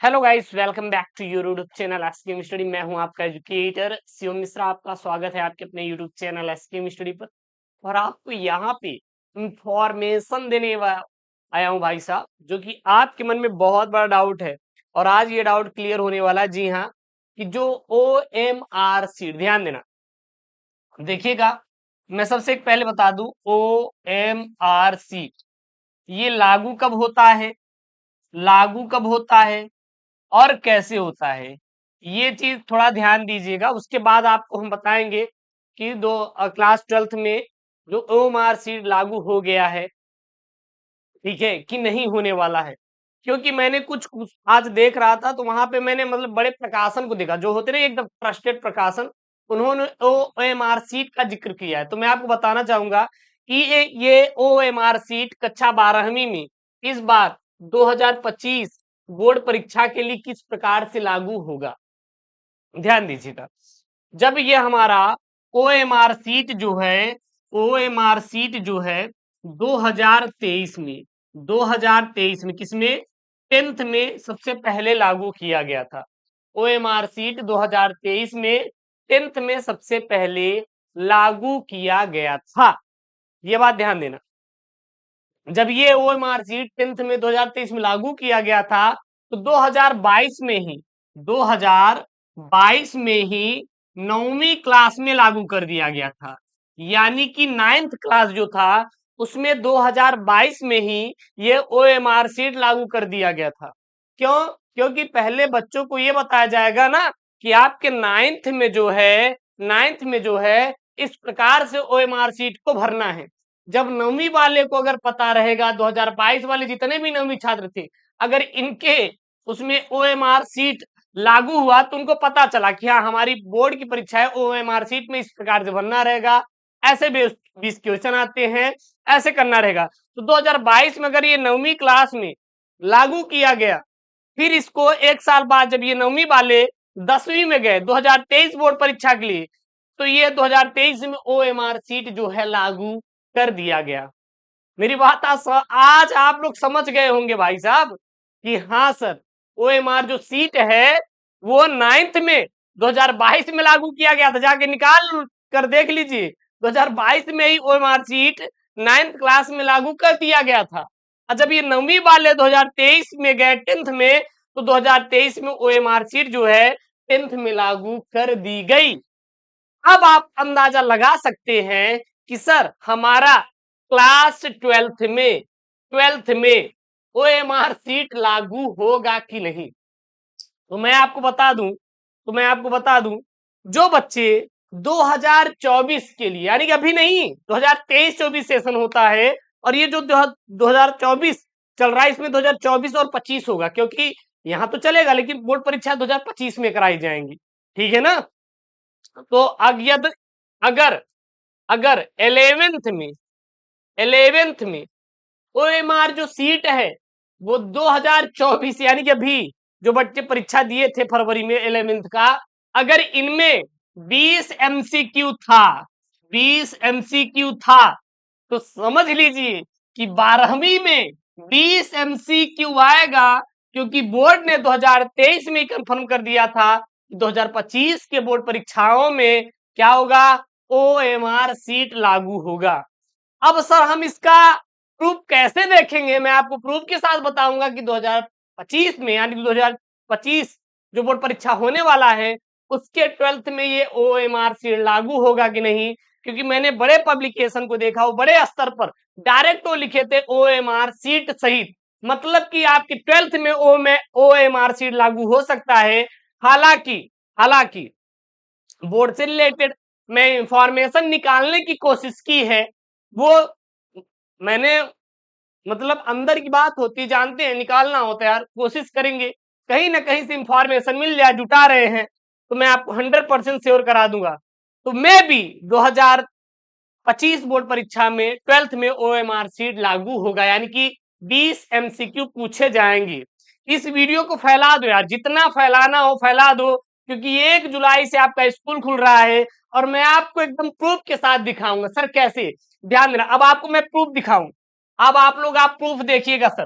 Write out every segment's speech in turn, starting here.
Hello guys, welcome back to your YouTube channel SKM study. मैं हूं आपका educator Shivam Mishra. आपका स्वागत है आपके अपने यूट्यूब चैनल एसकेएम स्टडी पर। और आपको यहाँ पे इंफॉर्मेशन आया हूं भाई साहब, जो कि आपके मन में बहुत बड़ा डाउट है और आज ये डाउट क्लियर होने वाला है। जी हाँ, कि जो ओ एम आर सीट, ध्यान देना, देखिएगा। मैं सबसे पहले बता दूं, ओ एम आर सीट ये लागू कब होता है, लागू कब होता है और कैसे होता है, ये चीज थोड़ा ध्यान दीजिएगा। उसके बाद आपको हम बताएंगे कि क्लास 12th में जो ओएमआर सीट लागू हो गया है, ठीक है, कि नहीं होने वाला है। क्योंकि मैंने कुछ आज देख रहा था, तो वहां पे मैंने मतलब बड़े प्रकाशन को देखा, जो होते ना एकदम ट्रस्टेड प्रकाशन, उन्होंने ओएमआर सीट का जिक्र किया है। तो मैं आपको बताना चाहूंगा कि ये ओएमआर सीट कक्षा 12वीं में इस बार 2025 बोर्ड परीक्षा के लिए किस प्रकार से लागू होगा, ध्यान दीजिएगा। जब ये हमारा ओएमआर सीट जो है, ओएमआर सीट जो है 2023 में, 2023 में किसमें, 10th में सबसे पहले लागू किया गया था। ओएमआर सीट 2023 में 10th में सबसे पहले लागू किया गया था। ये बात ध्यान देना। जब ये ओएमआर सीट 10th में 2023 में लागू किया गया था, तो 2022 में ही 2022 में ही 9वीं क्लास में लागू कर दिया गया था। यानी कि 9th क्लास जो था उसमें 2022 में ही ये ओएमआर सीट लागू कर दिया गया था। क्यों? क्योंकि पहले बच्चों को ये बताया जाएगा ना कि आपके 9th में जो है, 9th में जो है इस प्रकार से ओएमआर सीट को भरना है। जब 9वीं वाले को अगर पता रहेगा, 2022 वाले जितने भी 9वीं छात्र थे, अगर इनके उसमें ओएमआर सीट लागू हुआ तो उनको पता चला कि हाँ, हमारी बोर्ड की परीक्षा है, ओएमआर सीट में इस प्रकार से भरना रहेगा, ऐसे भी क्वेश्चन आते हैं, ऐसे करना रहेगा। तो 2022 में अगर ये 9वीं क्लास में लागू किया गया, फिर इसको एक साल बाद जब ये 9वीं वाले 10वीं में गए 2023 बोर्ड परीक्षा के लिए, तो ये 2023 में ओएमआर सीट जो है लागू कर दिया गया। मेरी बात आज आप लोग समझ गए होंगे भाई साहब कि हाँ सर, ओएमआर जो सीट है वो 9th में 2022 में लागू किया गया था। जाके निकाल कर देख लीजिए, 2022 में ही ओएमआर सीट 9th क्लास में लागू कर दिया गया था। और जब ये 9वीं वाले 2023 में गए 10th में, तो 2023 में ओएमआर सीट जो है 10th में लागू कर दी गई। अब आप अंदाजा लगा सकते हैं कि सर हमारा क्लास 12th में ओएमआर सीट लागू होगा कि नहीं। तो मैं आपको बता दूं, जो बच्चे 2024 के लिए, यानी कि अभी नहीं, 2023-24 सेशन होता है, और ये जो 2024 चल रहा है, इसमें 2024 और 25 होगा, क्योंकि यहां तो चलेगा लेकिन बोर्ड परीक्षा 2025 में कराई जाएंगी, ठीक है ना। तो अगर अगर 11th में ओएमआर जो सीट है वो 2024, यानी कि अभी जो बच्चे परीक्षा दिए थे फरवरी में 11th का, अगर इनमें 20 एमसीक्यू था, 20 एमसीक्यू था, तो समझ लीजिए कि 12वीं में 20 एमसीक्यू आएगा, क्योंकि बोर्ड ने 2023 में कंफर्म कर दिया था कि 2025 के बोर्ड परीक्षाओं में क्या होगा, ओएमआर सीट लागू होगा। अब सर हम इसका प्रूफ कैसे देखेंगे? मैं आपको प्रूफ के साथ बताऊंगा कि 2025 में, यानी कि 2025 जो बोर्ड परीक्षा होने वाला है, उसके 12th में ये ओएमआर सीट लागू होगा कि नहीं। क्योंकि मैंने बड़े पब्लिकेशन को देखा, वो बड़े स्तर पर डायरेक्ट वो लिखे थे ओएमआर सीट सहित, मतलब कि आपकी 12th में ओएमआर सीट लागू हो सकता है। हालांकि हालांकि बोर्ड से रिलेटेड मैं इंफॉर्मेशन निकालने की कोशिश की है, वो मैंने मतलब अंदर की बात होती, जानते हैं, निकालना होता है यार, कोशिश करेंगे कहीं ना कहीं से इंफॉर्मेशन मिल जाए, जुटा रहे हैं, तो मैं आपको 100% श्योर करा दूंगा। तो मैं भी 2025 बोर्ड परीक्षा में 12th में ओएमआर सीट लागू होगा, यानी कि 20 एमसीक्यू पूछे जाएंगे। इस वीडियो को फैला दो यार, जितना फैलाना हो फैला दो, क्योंकि 1 जुलाई से आपका स्कूल खुल रहा है और मैं आपको एकदम प्रूफ के साथ दिखाऊंगा। सर कैसे, ध्यान देना, अब आपको मैं प्रूफ दिखाऊं। अब आप प्रूफ देखिएगा सर,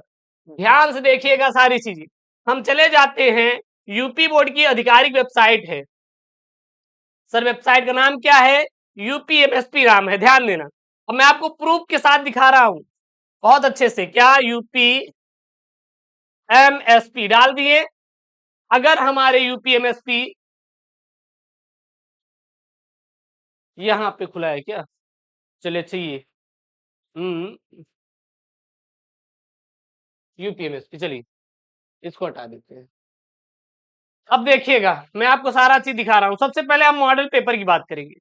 ध्यान से देखिएगा सारी चीजें। हम चले जाते हैं, यूपी बोर्ड की आधिकारिक वेबसाइट है सर, वेबसाइट का नाम क्या है? यूपीएमएसपी नाम है, ध्यान देना। अब मैं आपको प्रूफ के साथ दिखा रहा हूं बहुत अच्छे से। क्या? यूपीएमएसपी डाल दिए। अगर हमारे यूपीएमएसपी यहां पे खुला है क्या? चलिए चाहिए यूपीएमएसपी, चलिए इसको हटा देते हैं। अब देखिएगा, मैं आपको सारा चीज दिखा रहा हूं। सबसे पहले हम मॉडल पेपर की बात करेंगे।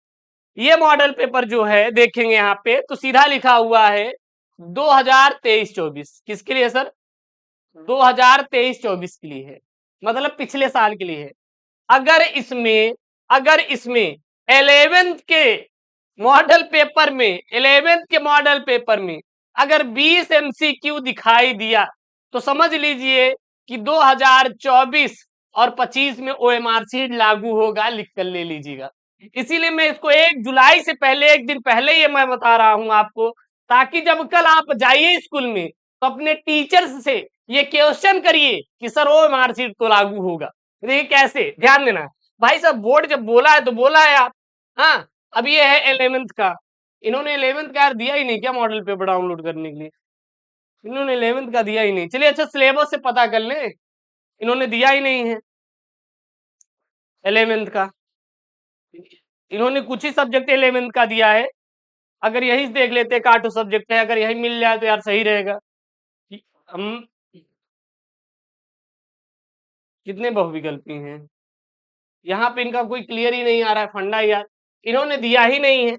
ये मॉडल पेपर जो है देखेंगे यहाँ पे तो सीधा लिखा हुआ है 2023-24। किसके लिए सर? 2023-24 के लिए है, मतलब पिछले साल के लिए है। अगर इसमें 11th के मॉडल पेपर में अगर 20 एमसीक्यू दिखाई दिया तो समझ लीजिए कि 2024 और 25 में ओएमआर सीट लागू होगा, लिख कर ले लीजिएगा। इसीलिए मैं इसको 1 जुलाई से पहले, एक दिन पहले ये मैं बता रहा हूं आपको, ताकि जब कल आप जाइए स्कूल में तो अपने टीचर्स से ये क्वेश्चन करिए कि सर ओएमआर सीट तो लागू होगा। देखिए कैसे, ध्यान देना भाई साहब, बोर्ड जब बोला है तो बोला है आप। हाँ, अब ये है 11th का। इन्होंने 11th का यार दिया ही नहीं क्या मॉडल पेपर डाउनलोड करने के लिए? इन्होंने 11th का दिया ही नहीं। चलिए अच्छा, सिलेबस से पता कर ले, इन्होंने दिया ही नहीं है 11th का। इन्होंने कुछ ही सब्जेक्ट 11th का दिया है। अगर यही देख लेते का 8 सब्जेक्ट है, अगर यही मिल जाए तो यार सही रहेगा। हम कितने बहुविकल्पी हैं यहाँ पे, इनका कोई क्लियर ही नहीं आ रहा है फंडा यार, इन्होंने दिया ही नहीं है।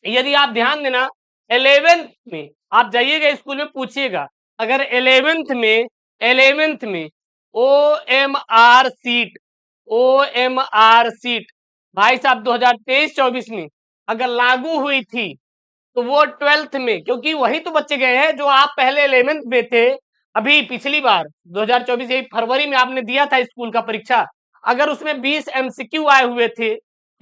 यदि आप ध्यान देना 11th में आप जाइएगा स्कूल में पूछिएगा, अगर 11th में ओ एम आर सीट भाई साहब 2023-24 में अगर लागू हुई थी तो वो 12th में, क्योंकि वही तो बच्चे गए हैं जो आप पहले 11th में थे। अभी पिछली बार 2024 यही फरवरी में आपने दिया था स्कूल का परीक्षा, अगर उसमें 20 एमसीक्यू आए हुए थे,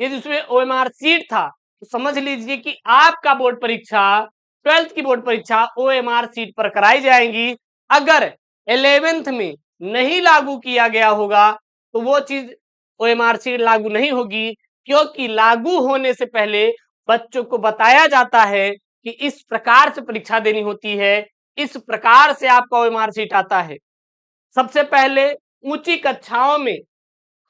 यदि उसमें ओएमआर सीट था तो समझ लीजिए कि आपका बोर्ड परीक्षा, 12th की बोर्ड परीक्षा ओएमआर सीट पर कराई जाएंगी। अगर 11th में नहीं लागू किया गया होगा तो वो चीज ओएमआर सीट लागू नहीं होगी, क्योंकि लागू होने से पहले बच्चों को बताया जाता है कि इस प्रकार से परीक्षा देनी होती है, इस प्रकार से आपका ओएमआर सीट आता है। सबसे पहले ऊंची कक्षाओं में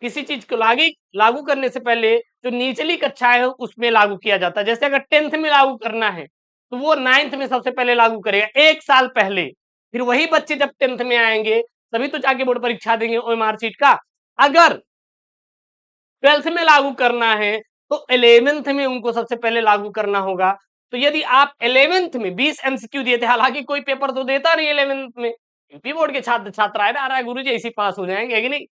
किसी चीज को लागू करने से पहले जो निचली कक्षाएं है उसमें लागू किया जाता है। जैसे अगर 10th में लागू करना है तो वो 9th में सबसे पहले लागू करेगा, 1 साल पहले। फिर वही बच्चे जब 10th में आएंगे तभी तो जाके बोर्ड परीक्षा देंगे ओएमआर सीट का। अगर 12th में लागू करना है तो 11th में उनको सबसे पहले लागू करना होगा। तो यदि आप 11th में 20 एमसीक्यू दिए थे, हालांकि कोई पेपर तो देता नहीं 11th में, यूपी बोर्ड के छात्र आए ना, आ रहा है गुरु जी ऐसी पास हो जाएंगे कि नहीं।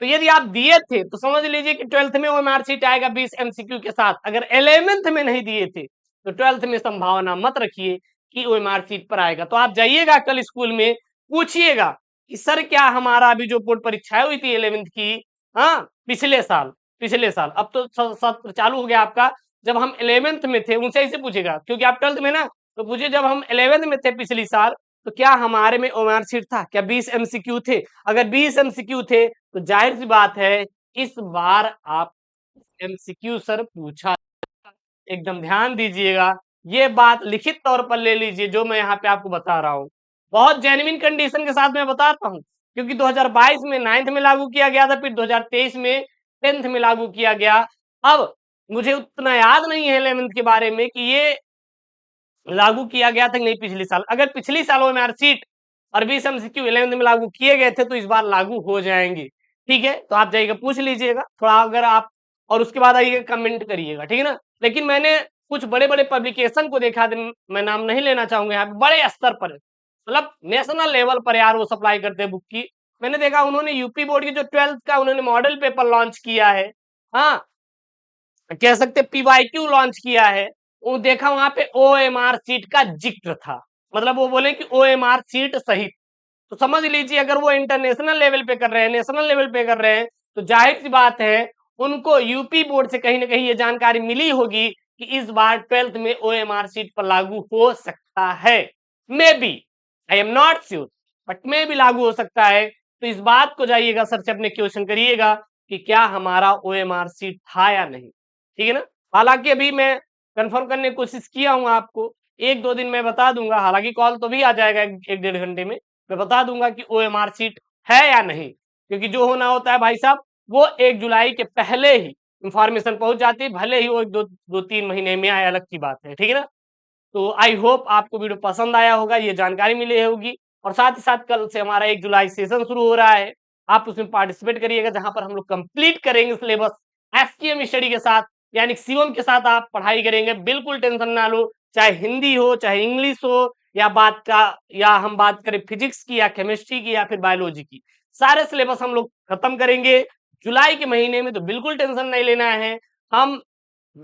तो यदि आप दिए थे तो समझ लीजिए कि 12th में ओएमआर सीट आएगा 20 एमसीक्यू के साथ। अगर 11th में नहीं दिए थे तो 12th में संभावना मत रखिए कि ओएमआर सीट पर आएगा। तो आप जाइएगा कल स्कूल में, पूछिएगा कि सर क्या हमारा अभी जो बोर्ड परीक्षाएं हुई थी 11th की, हाँ पिछले साल, अब तो सत्र चालू हो गया आपका, जब हम 11th में थे उनसे ऐसे पूछेगा, क्योंकि आप 12th में ना, तो पूछिए जब हम 11th में थे पिछली साल तो क्या हमारे में ओएमआर सीट था, क्या 20 एमसीक्यू थे? अगर 20 एमसीक्यू थे तो जाहिर सी बात है इस बार आप एमसीक्यू सर पूछा। एकदम ध्यान दीजिएगा, ये बात लिखित तौर पर ले लीजिए जो मैं यहाँ पे आपको बता रहा हूँ, बहुत जेन्युइन कंडीशन के साथ मैं बताता हूँ। क्योंकि 2022 में 9th में लागू किया गया था, फिर 2023 में 10th में लागू किया गया। अब मुझे उतना याद नहीं है 11th के बारे में कि ये लागू किया गया था कि नहीं पिछली साल। अगर पिछली साल ओएमआर सीट और 20 एमसीक्यू 11th में लागू किए गए थे तो इस बार लागू हो जाएंगे। ठीक है, तो आप जाइएगा पूछ लीजिएगा थोड़ा, अगर आप, और उसके बाद आइएगा कमेंट करिएगा, ठीक है ना। लेकिन मैंने कुछ बड़े बड़े पब्लिकेशन को देखा, मैं नाम नहीं लेना चाहूंगा यहाँ पे, बड़े स्तर पर मतलब नेशनल लेवल पर यार वो सप्लाई करते हैं बुक की। मैंने देखा उन्होंने यूपी बोर्ड की जो 12th का उन्होंने मॉडल पेपर लॉन्च किया है, हाँ कह सकते पीवाईक्यू लॉन्च किया है, वो देखा वहां पे ओएमआर सीट का जिक्र था, मतलब वो बोले कि ओएमआर सीट सहित। तो समझ लीजिए अगर वो इंटरनेशनल लेवल पे कर रहे हैं, नेशनल लेवल पे कर रहे हैं, तो जाहिर सी बात है उनको यूपी बोर्ड से कहीं ना कहीं ये जानकारी मिली होगी कि इस बार 12th में ओएमआर सीट पर लागू हो सकता है। May be, I am not sure. But में भी लागू हो सकता है। तो इस बात को जाइएगा सर से अपने क्वेश्चन करिएगा कि क्या हमारा OMR शीट था या नहीं, ठीक है ना। हालांकि अभी मैं कंफर्म करने की कोशिश किया हूँ आपको, 1-2 दिन में बता दूंगा, हालांकि कॉल तो भी आ जाएगा 1-1.5 घंटे में, मैं बता दूंगा कि OMR शीट है या नहीं, क्योंकि जो होना होता है भाई साहब वो 1 जुलाई के पहले ही इंफॉर्मेशन पहुंच जाती है, भले ही वो 2-3 महीने में आए, अलग की बात है, ठीक है ना। तो आई होप आपको वीडियो पसंद आया होगा, ये जानकारी मिली होगी। और साथ ही साथ कल से हमारा 1 जुलाई सेशन शुरू हो रहा है, आप उसमें पार्टिसिपेट करिएगा, जहां पर हम लोग कंप्लीट करेंगे सिलेबस एसकेएम स्टडी के साथ, यानी शिवम के साथ आप पढ़ाई करेंगे, बिल्कुल टेंशन ना लो। चाहे हिंदी हो, चाहे इंग्लिश हो, या हम बात करें फिजिक्स की या केमिस्ट्री की या फिर बायोलॉजी की, सारे सिलेबस हम लोग खत्म करेंगे जुलाई के महीने में। तो बिल्कुल टेंशन नहीं लेना है, हम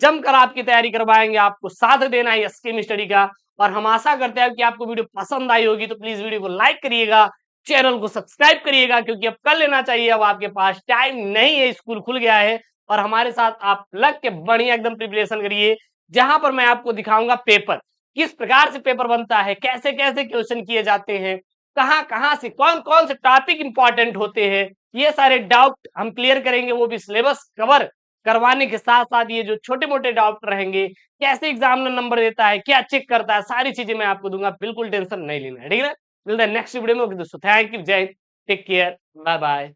जमकर आपकी तैयारी करवाएंगे, आपको साथ देना है एसकेएम स्टडी का। और हम आशा करते हैं कि आपको वीडियो पसंद आई होगी, तो प्लीज वीडियो को लाइक करिएगा, चैनल को सब्सक्राइब करिएगा, क्योंकि अब कर लेना चाहिए, अब आपके पास टाइम नहीं है, स्कूल खुल गया है। और हमारे साथ आप लग के बढ़िया एकदम प्रिपरेशन करिए, जहां पर मैं आपको दिखाऊंगा पेपर, किस प्रकार से पेपर बनता है, कैसे कैसे क्वेश्चन किए जाते हैं, कहाँ कहाँ से कौन कौन से टॉपिक इंपॉर्टेंट होते हैं, ये सारे डाउट हम क्लियर करेंगे, वो भी सिलेबस कवर करवाने के साथ साथ ये जो छोटे मोटे डाउट रहेंगे, कैसे एग्जामिनर नंबर देता है, क्या चेक करता है, सारी चीजें मैं आपको दूंगा, बिल्कुल टेंशन नहीं लेना है, ठीक है ना। मिलता है नेक्स्ट वीडियो में। ओके दोस्तों, thank you, Jai Hind, take care, bye bye.